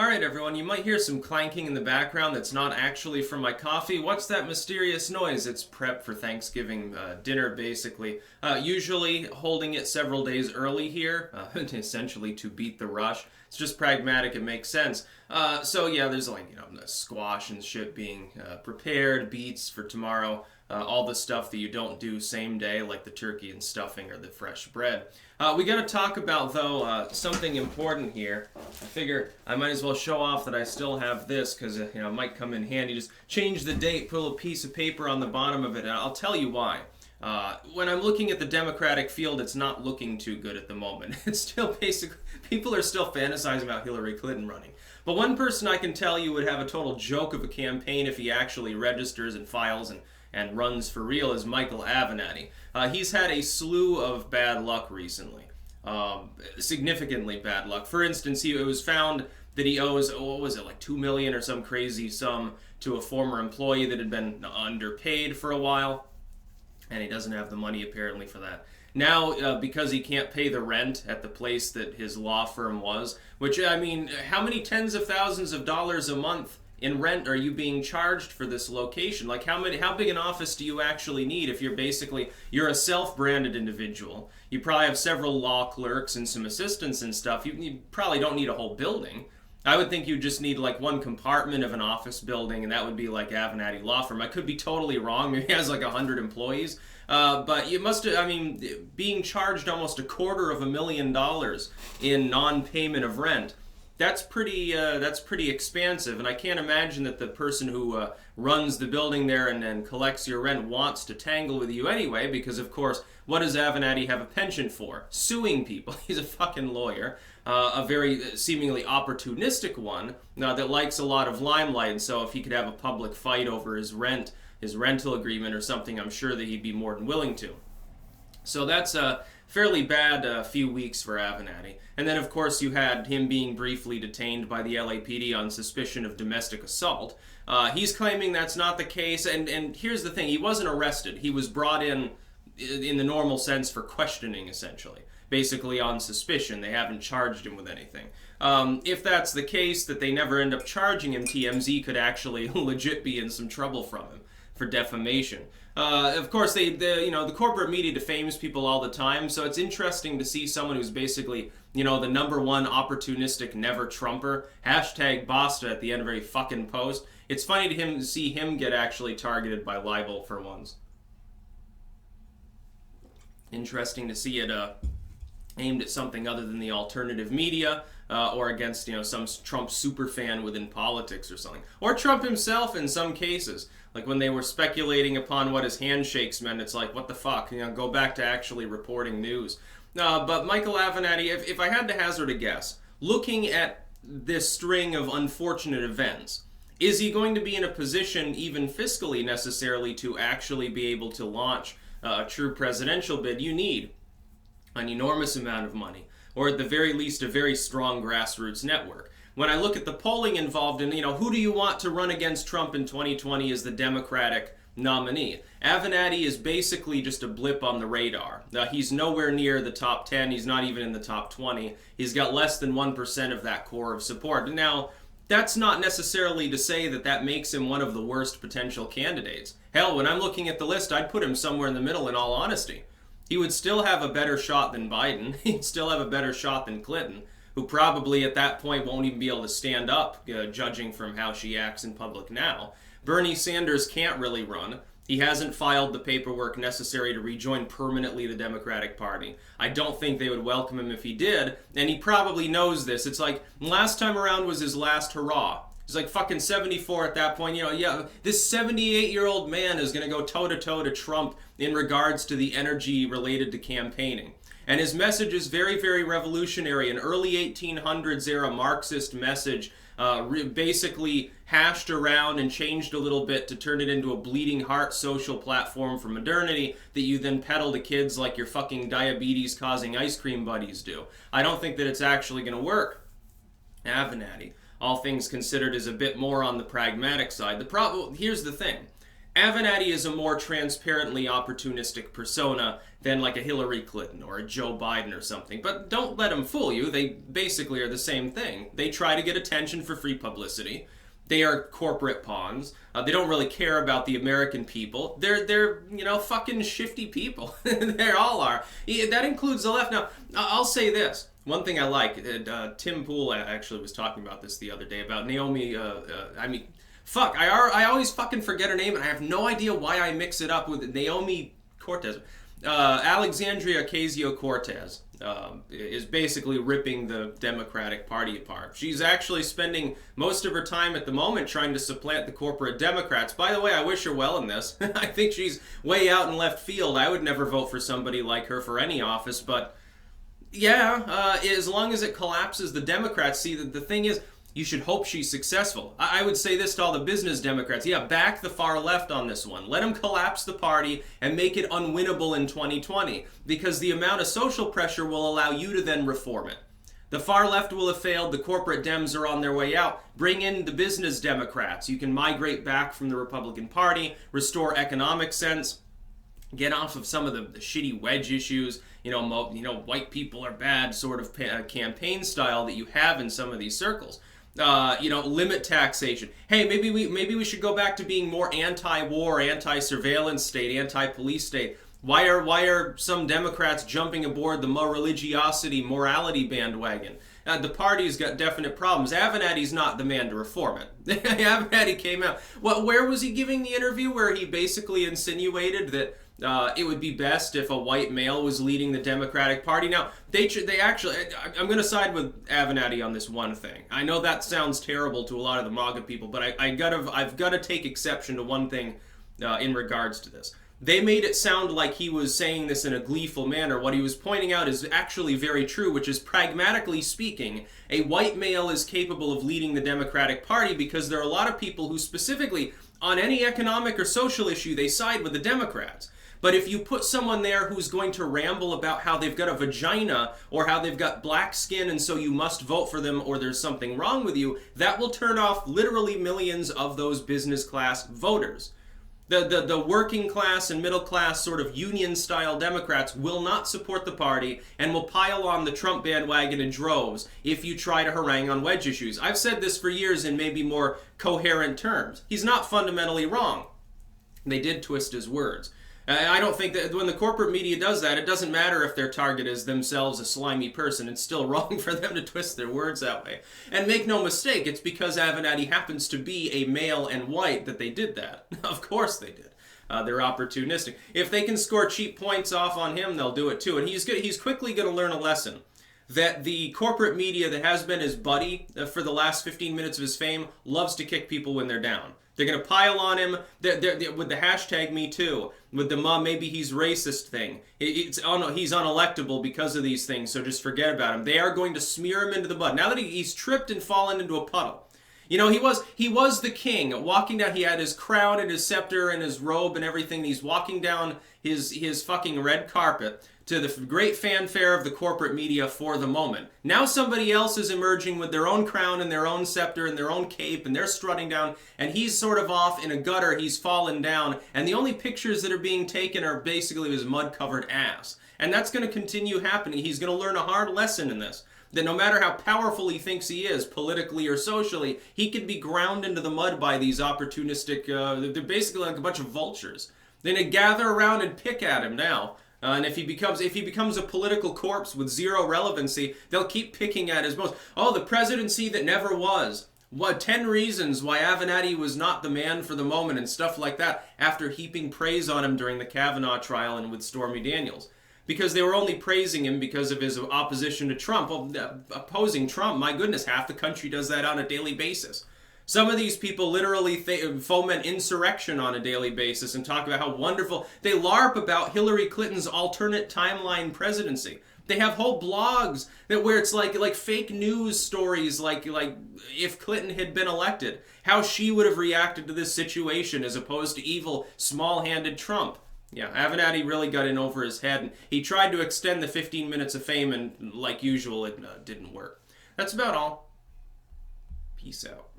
Alright everyone, you might hear some clanking in the background that's not actually from my coffee. What's that mysterious noise? It's prep for Thanksgiving dinner, basically. Usually holding it several days early here, essentially to beat the rush. It's just pragmatic, it makes sense. So yeah, there's the squash and shit being prepared, beets for tomorrow, all the stuff that you don't do same day, like the turkey and stuffing or the fresh bread. We gotta talk about, though, something important here. I figure I might as well show off that I still have this, because, it might come in handy. Just change the date, put a little piece of paper on the bottom of it, and I'll tell you why. When I'm looking at the Democratic field, it's not looking too good at the moment. It's still basically, people are still fantasizing about Hillary Clinton running. But one person I can tell you would have a total joke of a campaign if he actually registers and files and runs for real is Michael Avenatti. He's had a slew of bad luck recently. Significantly bad luck. For instance, it was found that he owes, what was it, like $2 million or some crazy sum to a former employee that had been underpaid for a while. And he doesn't have the money apparently for that. Now, because he can't pay the rent at the place that his law firm was, which, I mean, how many tens of thousands of dollars a month in rent are you being charged for this location? Like, how big an office do you actually need if you're a self-branded individual? You probably have several law clerks and some assistants and stuff. You probably don't need a whole building. I would think you just need like one compartment of an office building, and that would be like Avenatti Law Firm. I could be totally wrong. Maybe he has like 100 employees. But you must, being charged almost $250,000 in non-payment of rent, that's pretty expansive, and I can't imagine that the person who runs the building there and then collects your rent wants to tangle with you anyway, because of course, what does Avenatti have a penchant for? Suing people. He's a fucking lawyer, a very seemingly opportunistic one that likes a lot of limelight, and so if he could have a public fight over his rental agreement or something, I'm sure that he'd be more than willing to. So that's a fairly bad few weeks for Avenatti. And then, of course, you had him being briefly detained by the LAPD on suspicion of domestic assault. He's claiming that's not the case, and here's the thing, he wasn't arrested. He was brought in the normal sense for questioning, essentially. Basically on suspicion. They haven't charged him with anything. If that's the case, that they never end up charging him, TMZ could actually legit be in some trouble from him for defamation. Of course, the corporate media defames people all the time, so it's interesting to see someone who's basically, the #1 opportunistic never-Trumper, #Basta at the end of every fucking post. It's funny to see him get actually targeted by libel for once. Interesting to see it aimed at something other than the alternative media, or against, some Trump superfan within politics or something. Or Trump himself in some cases. Like when they were speculating upon what his handshakes meant, it's like, what the fuck? Go back to actually reporting news. But Michael Avenatti, if I had to hazard a guess, looking at this string of unfortunate events, is he going to be in a position, even fiscally necessarily, to actually be able to launch a true presidential bid? You need an enormous amount of money, or at the very least a very strong grassroots network. When I look at the polling involved in, who do you want to run against Trump in 2020 as the Democratic nominee? Avenatti is basically just a blip on the radar. He's nowhere near the top 10, he's not even in the top 20. He's got less than 1% of that core of support. Now, that's not necessarily to say that makes him one of the worst potential candidates. Hell, when I'm looking at the list, I'd put him somewhere in the middle in all honesty. He would still have a better shot than Biden. He'd still have a better shot than Clinton, who probably at that point won't even be able to stand up, judging from how she acts in public now. Bernie Sanders can't really run. He hasn't filed the paperwork necessary to rejoin permanently the Democratic Party. I don't think they would welcome him if he did, and he probably knows this. It's like, last time around was his last hurrah. He's like fucking 74 at that point. This 78-year-old man is going to go toe-to-toe to Trump in regards to the energy related to campaigning. And his message is very, very revolutionary. An early 1800s era Marxist message, basically hashed around and changed a little bit to turn it into a bleeding heart social platform for modernity that you then peddle to kids like your fucking diabetes-causing ice cream buddies do. I don't think that it's actually going to work. Avenatti, all things considered, is a bit more on the pragmatic side. Here's the thing. Avenatti is a more transparently opportunistic persona than like a Hillary Clinton or a Joe Biden or something. But don't let them fool you. They basically are the same thing. They try to get attention for free publicity. They are corporate pawns. They don't really care about the American people. They're fucking shifty people. They all are. That includes the left. Now, I'll say this. One thing I like, Tim Pool actually was talking about this the other day, about Naomi, I always fucking forget her name, and I have no idea why I mix it up with Naomi Cortez. Alexandria Ocasio-Cortez is basically ripping the Democratic Party apart. She's actually spending most of her time at the moment trying to supplant the corporate Democrats. By the way, I wish her well in this. I think she's way out in left field. I would never vote for somebody like her for any office, but yeah, as long as it collapses the Democrats. See, the thing is, you should hope she's successful. I would say this to all the business Democrats. Yeah, back the far left on this one. Let them collapse the party and make it unwinnable in 2020, because the amount of social pressure will allow you to then reform it. The far left will have failed. The corporate Dems are on their way out. Bring in the business Democrats. You can migrate back from the Republican Party, restore economic sense, get off of some of the shitty wedge issues, white people are bad sort of campaign style that you have in some of these circles. Limit taxation. Hey, maybe we should go back to being more anti-war, anti-surveillance state, anti-police state. Why are some Democrats jumping aboard the morality bandwagon? The party's got definite problems. Avenatti's not the man to reform it. Avenatti came out. Where was he giving the interview where he basically insinuated that it would be best if a white male was leading the Democratic Party? Now, they actually, I'm going to side with Avenatti on this one thing. I know that sounds terrible to a lot of the MAGA people, but I've got to take exception to one thing in regards to this. They made it sound like he was saying this in a gleeful manner. What he was pointing out is actually very true, which is, pragmatically speaking, a white male is capable of leading the Democratic Party because there are a lot of people who specifically, on any economic or social issue, they side with the Democrats. But if you put someone there who's going to ramble about how they've got a vagina or how they've got black skin and so you must vote for them or there's something wrong with you, that will turn off literally millions of those business class voters. The working class and middle class sort of union-style Democrats will not support the party and will pile on the Trump bandwagon in droves if you try to harangue on wedge issues. I've said this for years in maybe more coherent terms. He's not fundamentally wrong. They did twist his words. I don't think that when the corporate media does that, it doesn't matter if their target is themselves a slimy person. It's still wrong for them to twist their words that way. And make no mistake, it's because Avenatti happens to be a male and white that they did that. Of course they did. They're opportunistic. If they can score cheap points off on him, they'll do it too. And he's quickly going to learn a lesson. That the corporate media that has been his buddy for the last 15 minutes of his fame loves to kick people when they're down. They're going to pile on him they're, with the hashtag #MeToo, with the maybe he's racist thing. He's unelectable because of these things, so just forget about him. They are going to smear him into the mud. Now that he's tripped and fallen into a puddle. He was the king, walking down. He had his crown and his scepter and his robe and everything. He's walking down his fucking red carpet to the great fanfare of the corporate media for the moment. Now somebody else is emerging with their own crown and their own scepter and their own cape, and they're strutting down, and he's sort of off in a gutter. He's fallen down, and the only pictures that are being taken are basically his mud-covered ass. And that's going to continue happening. He's going to learn a hard lesson in this. That no matter how powerful he thinks he is, politically or socially, he could be ground into the mud by these opportunistic, they're basically like a bunch of vultures. They're going to gather around and pick at him now. And if he becomes a political corpse with zero relevancy, they'll keep picking at his bones. Oh, the presidency that never was. 10 reasons why Avenatti was not the man for the moment and stuff like that, after heaping praise on him during the Kavanaugh trial and with Stormy Daniels. Because they were only praising him because of his opposition to Trump. Well, opposing Trump, my goodness, half the country does that on a daily basis. Some of these people literally foment insurrection on a daily basis and talk about how wonderful. They LARP about Hillary Clinton's alternate timeline presidency. They have whole blogs where it's like fake news stories, like if Clinton had been elected, how she would have reacted to this situation as opposed to evil, small-handed Trump. Yeah, Avenatti really got in over his head, and he tried to extend the 15 minutes of fame, and like usual, it didn't work. That's about all. Peace out.